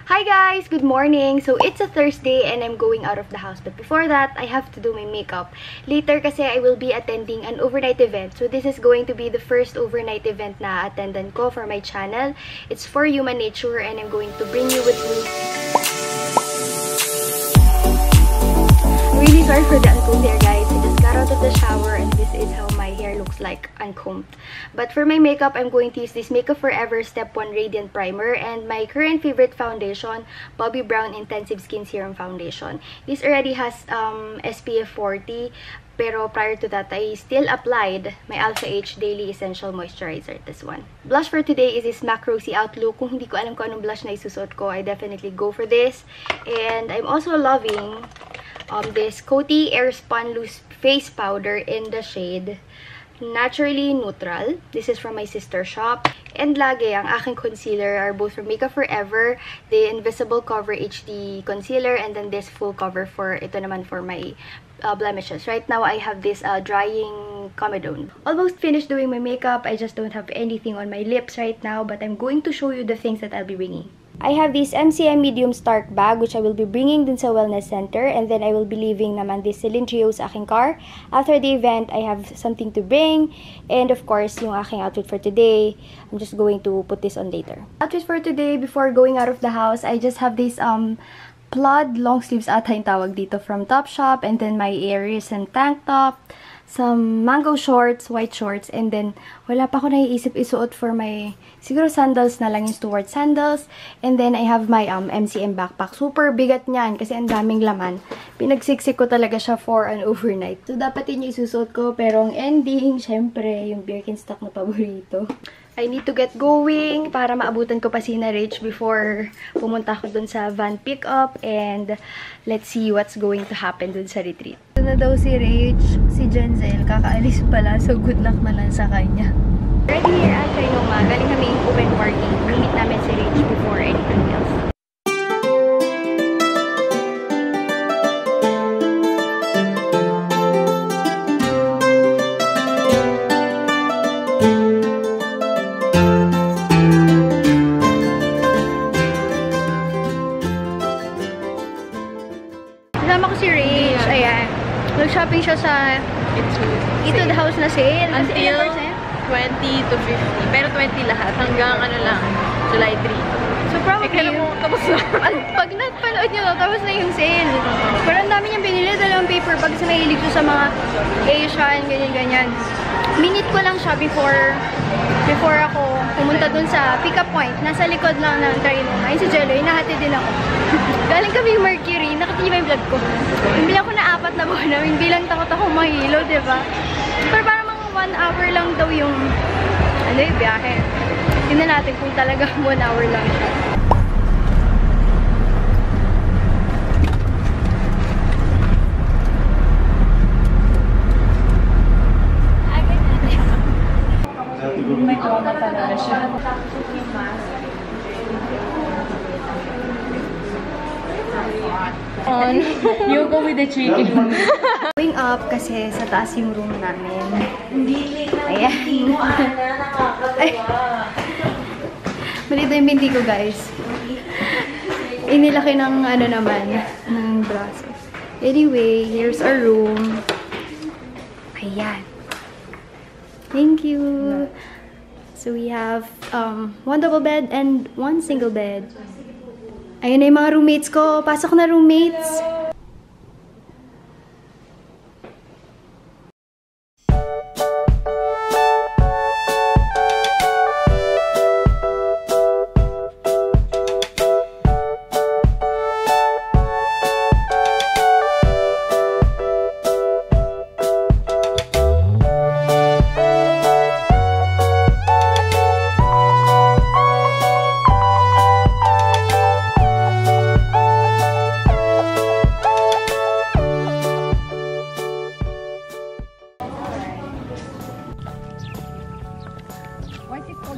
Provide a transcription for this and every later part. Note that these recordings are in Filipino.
Hi guys! Good morning! So, it's a Thursday and I'm going out of the house. But before that, I have to do my makeup. Later kasi I will be attending an overnight event. So, this is going to be the first overnight event na attendan ko for my channel. It's for Human Nature and I'm going to bring you with me. I'm really sorry for the uncombed hair, guys. I just got out of the shower and this is how my hair looks like uncombed. But for my makeup, I'm going to use this Makeup Forever Step 1 Radiant Primer and my current favorite foundation, Bobbi Brown Intensive Skin Serum Foundation. This already has SPF 40, pero prior to that, I still applied my Alpha H Daily Essential Moisturizer, this one. Blush for today is this MAC Rosy Outlook. Kung hindi ko alam kung anong blush na isusot ko, I definitely go for this. And I'm also loving this Coty Airspun Loose Face Powder in the shade Naturally Neutral. This is from my sister shop. And lagi, ang aking concealer are both from Makeup Forever, the Invisible Cover HD Concealer, and then this full cover for, ito naman for my blemishes. Right now, I have this drying Comedone. Almost finished doing my makeup. I just don't have anything on my lips right now, but I'm going to show you the things that I'll be bringing. I have this MCM Medium Stark bag which I will be bringing dun sa wellness center, and then I will be leaving naman this Cilindrio sa aking car. After the event, I have something to bring, and of course, yung aking outfit for today. I'm just going to put this on later. Outfit for today, before going out of the house, I just have this plaid long sleeves ata yung tawag dito from Topshop, and then my Aries and tank top, some mango shorts, white shorts, and then wala pa ako naiisip isuot for my, siguro sandals na lang yung Stuart sandals. And then I have my MCM backpack. Super bigat niyan kasi ang daming laman. Pinagsiksik ko talaga siya for an overnight. So dapat yun yung isusuot ko, pero ang ending, syempre, yung Birkenstock na paborito. I need to get going para maabutan ko pa si na Rach before pumunta ako dun sa van pickup, and let's see what's going to happen dun sa retreat. Ito na daw si Rach, si Jenzel, kakaalis pala, so good luck na lang sa kanya. Ready here at Trinoma, galing kami yung open party. Meet namin si Rach before anything else. Kasama ko si Rach, ayan. Nag-shopping siya sa Ito the House na sale. Until 20 to 50. Pero 20 lahat. Hanggang ano lang, July 3. So probably, tapos na. pag napanood nyo, tapos na yung sale. Pero ang dami niyang binili. Dalawang paper bag sa mahilig ko sa mga Asian, ganyan-ganyan. Minute ko lang siya before ako pumunta dun sa pick-up point. Nasa likod lang ng Trinoma. Ayun si Jello, hinahati din ako. Galing kami yung Mercury. Nakita niyo ba yung vlog ko? Bili ako na 4 na buwan namin. Bilang takot ako mahilo, diba? Pero parang mga 1 hour lang daw yung yung biyahe. Tingnan natin kung talaga 1 hour lang siya. May trauma talaga siya. You go with the chicken. Going up kasi sa taas yung room namin. Ayan. Malito yung binti ko, guys. Inilaki ng ano naman, ng braso. Anyway, here's our room. Ayan. Thank you. So we have 1 double bed and 1 single bed. Ayun na yung mga roommates ko. Pasok na, roommates!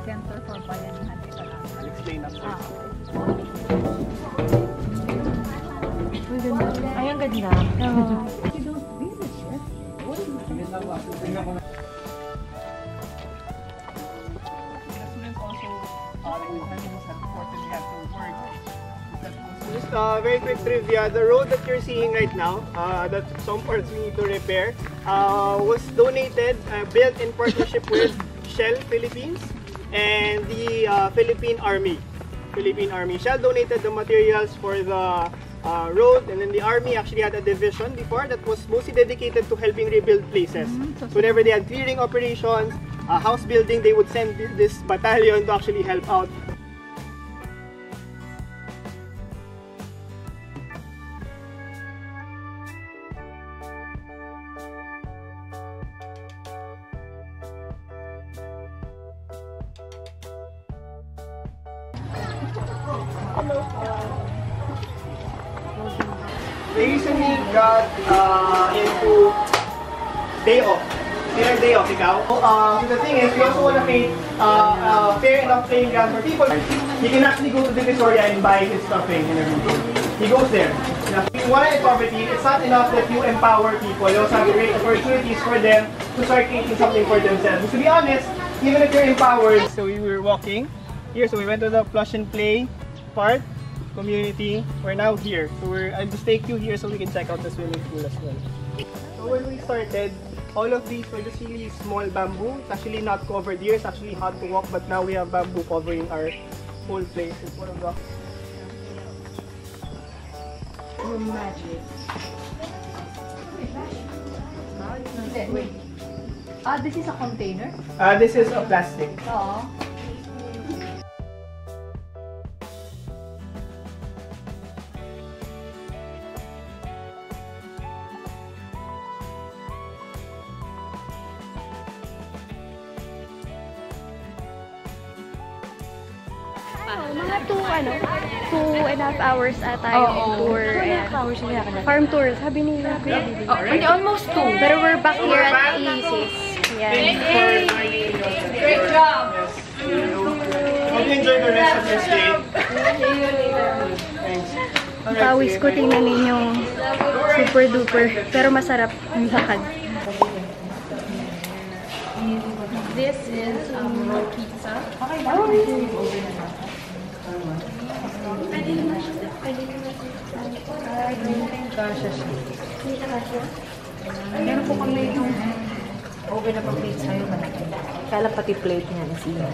Center for Bayanihan. I'll explain after. Ay, ang ganda. Students also, when we have to work just very quick trivia. The road that you're seeing right now, that some parts we need to repair, was donated, built in partnership with Shell Philippines and the Philippine Army. Shell donated the materials for the road, and then the Army actually had a division before that was mostly dedicated to helping rebuild places. So whenever they had clearing operations, house building, they would send this battalion to actually help out. They recently got into day off. Day off, ikaw. The thing is, we also want to create fair enough playing ground for people. He can actually go to the Victoria and buy his stuffing and everything. He goes there. Now, if you want to end poverty, it's not enough that you empower people. You also have to create opportunities for them to start creating something for themselves. To be honest, even if you're empowered, so we were walking here, so we went to the plush and play part. Community. We're now here. So I'll just take you here so we can check out the swimming pool as well. So when we started, all of these were just really small bamboo. It's actually not covered here. It's actually hard to walk, but now we have bamboo covering our whole place. It's one of the magic. Wait. This is a container? This is a plastic. Oo. Mga 2.5 hours ata yung tour. Farm tour, sabi ni Kuya Bibi. Hindi, almost 2. Pero we're back here at Isis. Yan. Great job! Hope you enjoy the rest of your stay. Thanks. Pawis ko, tingnan ninyong super duper. Pero masarap ang lakad. This is pizza. Kasha siya. Meron po kami yung oven na pang-pizza yung malaki. Kala pati plate niya na siya.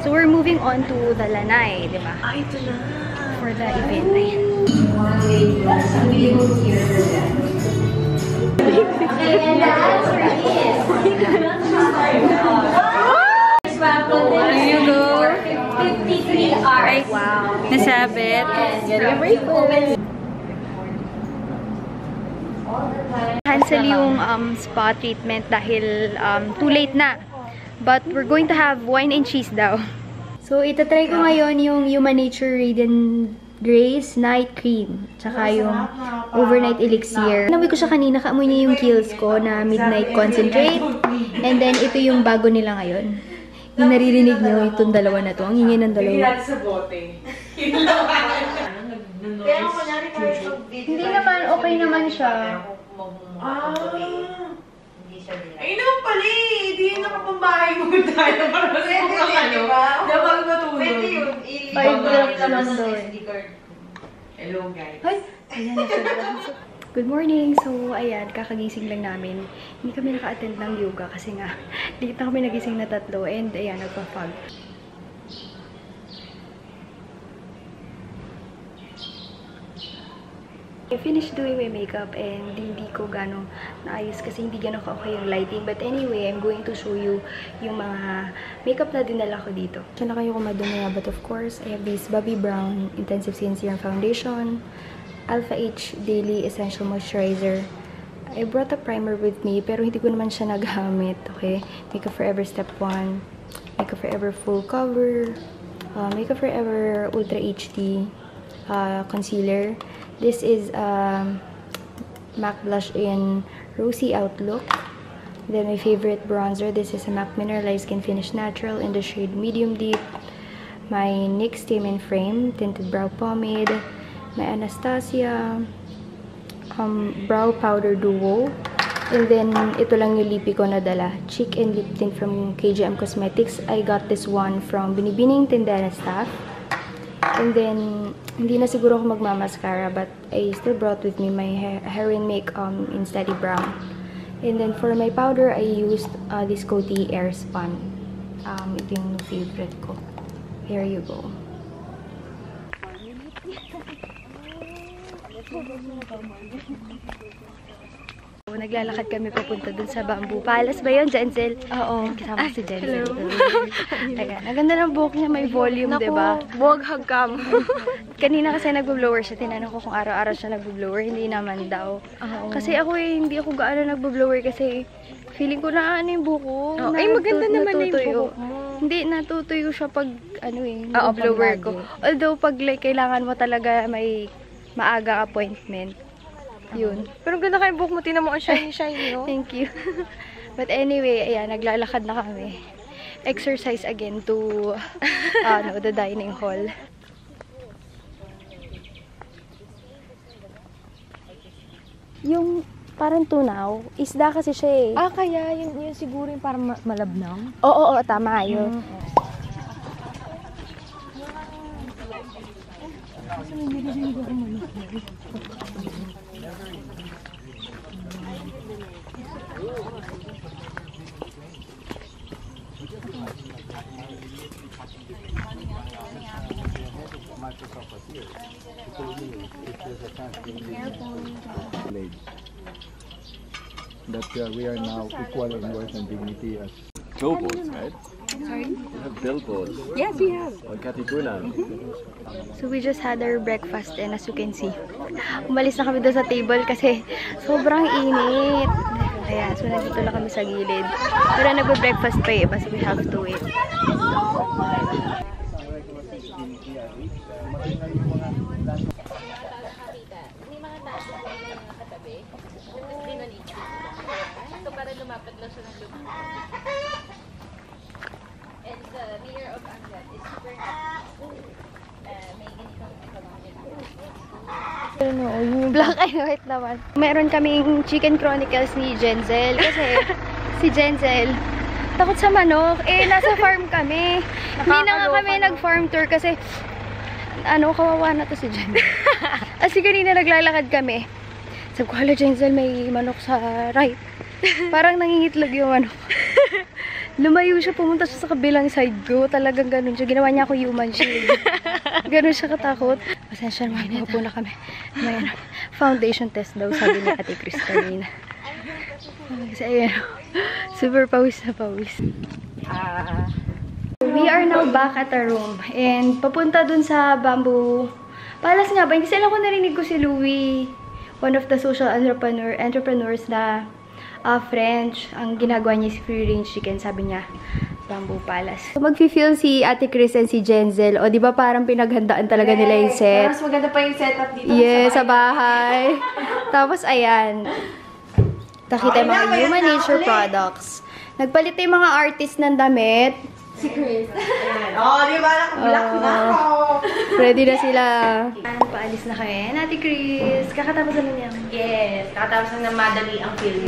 So we're moving on to the Lanai, di ba? Ay, ito na. For the event na yan. There you go. 53 hours. Wow. Nasabit. Cancel yung spa treatment dahil too late na. But we're going to have wine and cheese daw. So, itatry ko ngayon yung Human Nature Radiant Grace Night Cream. Tsaka yung Overnight Elixir. Namoy ko siya kanina, kaamoy niya yung Kiehl's ko na Midnight Concentrate. And then, ito yung bago nila ngayon. Yung naririnig niyo, itong dalawa na to. Ang ingay ng dalawa. Hindi naman, okay naman siya. Ay naman pala eh! Hindi yun nakapambahay mo tayo para masipok ka kayo. Dapat matulog. Pwede yun. 5 drops lang daw eh. Hello guys. Ay! Ayan na siya. Good morning! So, ayan, kakagising lang namin. Hindi kami naka-attend ng yoga kasi nga, late na kami nagising na 3 and ayan, nagpa-fog. I finished doing my makeup and hindi ko gano'ng naayos kasi hindi gano'ng ka-okay yung lighting. But anyway, I'm going to show you yung mga makeup na dinala ko dito. Siya na kayo kung madumi, but of course, I have this Bobbi Brown Intensive Skin Serum Foundation, Alpha H Daily Essential Moisturizer. I brought a primer with me pero hindi ko naman siya nagamit, okay? Makeup Forever Step 1, Makeup Forever Full Cover, Makeup Forever Ultra HD Concealer. This is MAC Blush in Rosy Outlook. Then my favorite bronzer, this is a MAC Mineralized Skin Finish Natural in the shade Medium Deep. My NYX Tame & Frame Tinted Brow Pomade. My Anastasia Brow Powder Duo. And then, ito lang yung lipi ko nadala. Cheek and Lip Tint from KGM Cosmetics. I got this one from Binibining Tindera staff. And then, hindi na siguro ako magmamascara, but I still brought with me my hair and make in Steady Brown. And then, for my powder, I used this Coty Airspun. Ito yung favorite ko. Here you go. Naglalakad kami papunta dun sa Bamboo Palace ba yun, Jenzel? Oo. Kasama si Jenzel. Ayan. Ang ganda ng buhok niya, may volume, diba? Buwag hagkam. Kanina kasi nagbo-blower siya. Tinanong ko kung araw-araw siya nagbo-blower. Hindi naman daw. Kasi ako hindi ako gaano nagbo-blower kasi feeling ko na yung buhok ko. Ay, maganda naman na yung buhok mo. Hindi, natutuyo siya pag blower ko. Although, pag like, kailangan mo talaga may maaga appointment. Yun. Pero ganda kayo buhok mo, tinan mo ang shiny-shiny, no? Thank you. But anyway, ayan, naglalakad na kami. Exercise again to the dining hall. Yung parang tunaw, isda kasi siya eh. Kaya yun siguro yung parang malabnaw? Oo, tama yun. That we are now equal in worth and dignity as billboards, right? Sorry? We have billboards Yes, we have. on Katipunan. So we just had our breakfast and as you can see, umalis na kami doon sa table kasi sobrang init. Ayan, so nandito lang kami sa gilid. Pero nagbe-breakfast pa iba, so we have to wait. And the mayor of Angat is super may ganitong Yung black and white naman. Meron kaming Chicken Chronicles ni Jenzel kasi si Jenzel takot sa manok. Nasa farm kami. Hindi na nga kami nag-farm tour kasi kawawa na to si Jenzel. Kasi kanina naglalakad kami. Sabi ko, hala Jenzel, may manok sa right. Parang nangingitlog yung manok. Lumayo siya, pumunta siya sa kabilang side ko. Talagang ganun siya. Ginawa niya ako human shield. Ganun siya katakot. Pasensya naman, po na kami. May foundation test daw, sabi ni Ate Chris kanina. Kasi ayun, super pawis na pawis. We are now back at our room. And papunta dun sa Bamboo Palace nga ba? Kasi alam ko narinig ko si Louie, one of the social entrepreneurs na French, ang ginagawa niya si free range chicken, sabi niya, Bamboo Palace. So, mag-feel si Ate Chris and si Jenzel. O, di ba parang pinaghandaan talaga nila yung set? Mas maganda pa yung setup dito sa bahay. Tapos, ayan. Nakita yung mga Human Nature products. Nagpalit yung mga artist ng damit. Si Chris. Di ba? Black na ako. Ready na sila. Paalis na kami. Ate Chris, kakatapos na niya. Yes. Kakatapos na madali ang film.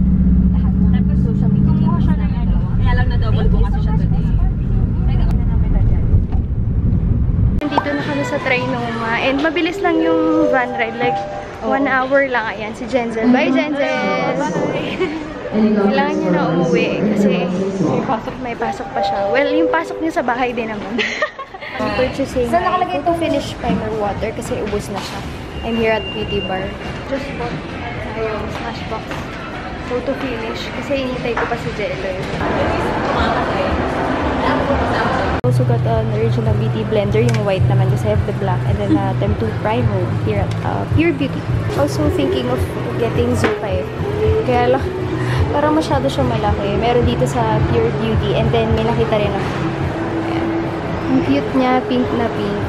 Nandito na kami sa Trinoma and mabilis lang yung van ride, like 1 hour lang. Ayan, si Jenzel. Bye, Jenzel! Kailangan niya na umuwi kasi may pasok pa siya. Well, yung pasok niya sa bahay din naman. I'm purchasing Photo Finish Primer Water kasi ubos na siya. I'm here at Beauty Bar. Just bought yung Smashbox Photo Finish kasi hinihintay ko pa si Jello. Also got an original beauty blender, yung white naman kasi I have the black, and then Tem2 primer here at Pure Beauty. Also thinking of getting Zopa kaya lang parang masyado siya malaki. Meron dito sa Pure Beauty and then may nakita rin ako. Ayan. Ang cute niya, pink na pink.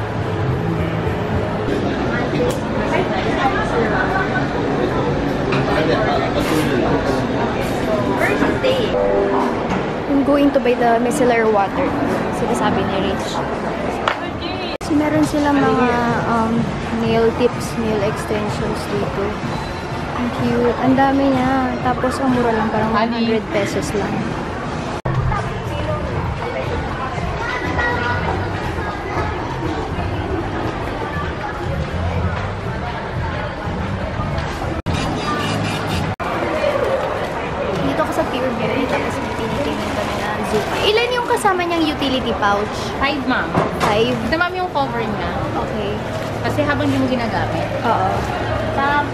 First day. going to buy the micellar water. Sinasabi ni Rich. So, meron silang mga nail tips, nail extensions dito. Ang cute. Ang dami niya. Tapos, ang mura lang. Parang 100 pesos lang. Dito ako sa Pure Beauty. Tapos, tinitingnan kami na Zupa. Ilan yung kasama niyang utility pouch? 5, ma'am. 5? Ito, ma'am, yung cover niya. Okay. Kasi habang hindi mo ginagamit. Oo. Tapos,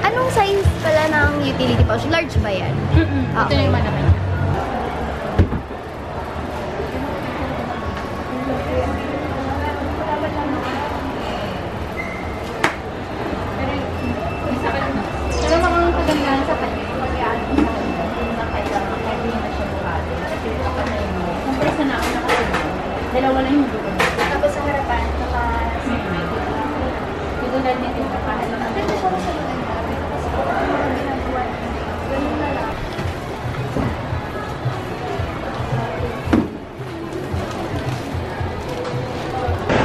Anong size pala ng utility pouch? Large ba yan? ito na yung malaman niya. Pero mga kagandahan sa kanya, pag-iaan ko sa kanya, hindi na kailangan, kahit hindi na siya buhati. Kasi kapag na yun, kung presa na ako nakasunod, dalawa na yung dugo niya. Tapos sa harapan, Dito na din yung nakahalang. Ganda siya sa maganda. Kasi kung ano yung ginagawa niya, ganun na lang.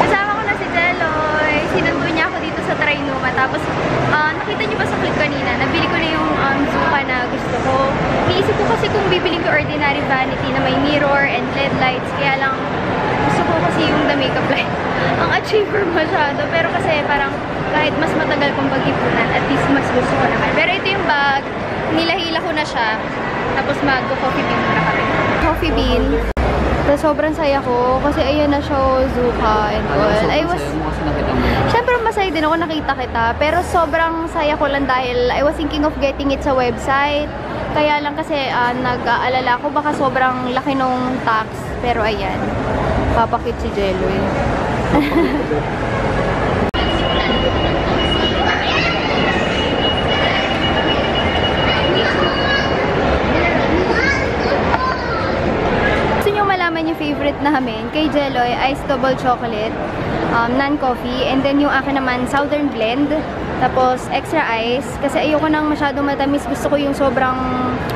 Kasama ko na si Jeloy. Sinundo niya ako dito sa Trinoma. Tapos, nakita niyo ba sa clip kanina? Nabili ko na yung Zupa na gusto ko. Niisip ko kasi kung bibili ko ordinary vanity na may mirror and LED lights. Kaya lang, gusto ko kasi yung the makeup light. Ang achiever masyado. Pero kasi parang kahit mas matagal kong pag-ipunan, at least mas gusto ko naman. Pero ito yung bag. Nilahila ko na siya. Tapos mag-coffee bean muna kami. Coffee bean. So, sobrang saya ko. Kasi ayan na siya, Zuka and all. Siyempre masaya din ako nakita kita. Pero sobrang saya ko lang dahil I was thinking of getting it sa website. Kaya lang kasi nag-aalala ko baka sobrang laki nung tax. Pero ayan. Papakit si Jeloy. Gusto nyo malaman yung favorite namin? Kay Jeloy, iced double chocolate, non-coffee, and then yung akin naman, Southern Blend, tapos extra ice, kasi ayoko nang masyadong matamis, gusto ko yung sobrang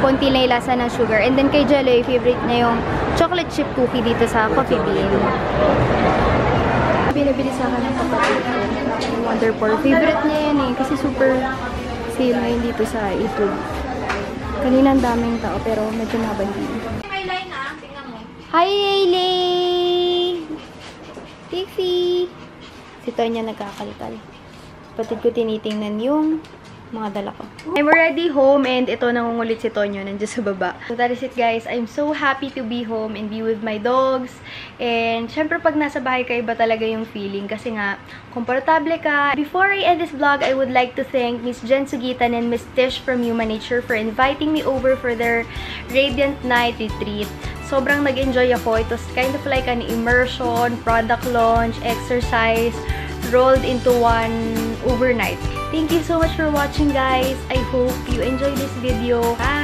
konti na lasa ng sugar. And then kay Jeloy, favorite na yung chocolate chip cookie dito sa Coffee Bean. Binabili sa akin ng kapatid ko, yung Wonderpore. Favorite niya yan eh, kasi super sale ngayon dito sa YouTube. Kanina ang daming tao, pero medyo nabandi. May line na, tingnan mo. Hi, Hailey! Tiffy! Si Tonya nagkakalkal. Patid ko tinitingnan yung mga dala ko. I'm already home and ito nangungulit si Tonyo nandiyan sa baba. So that is it guys. I'm so happy to be home and be with my dogs. And syempre pag nasa bahay ka iba talaga yung feeling kasi nga komportable ka. Before I end this vlog, I would like to thank Miss Jen Sugitan and Miss Tish from Human Nature for inviting me over for their Radiant Night Retreat. Sobrang nag-enjoy ako. It was kind of like an immersion, product launch, exercise, rolled into one overnight. Thank you so much for watching guys. I hope you enjoyed this video. Bye!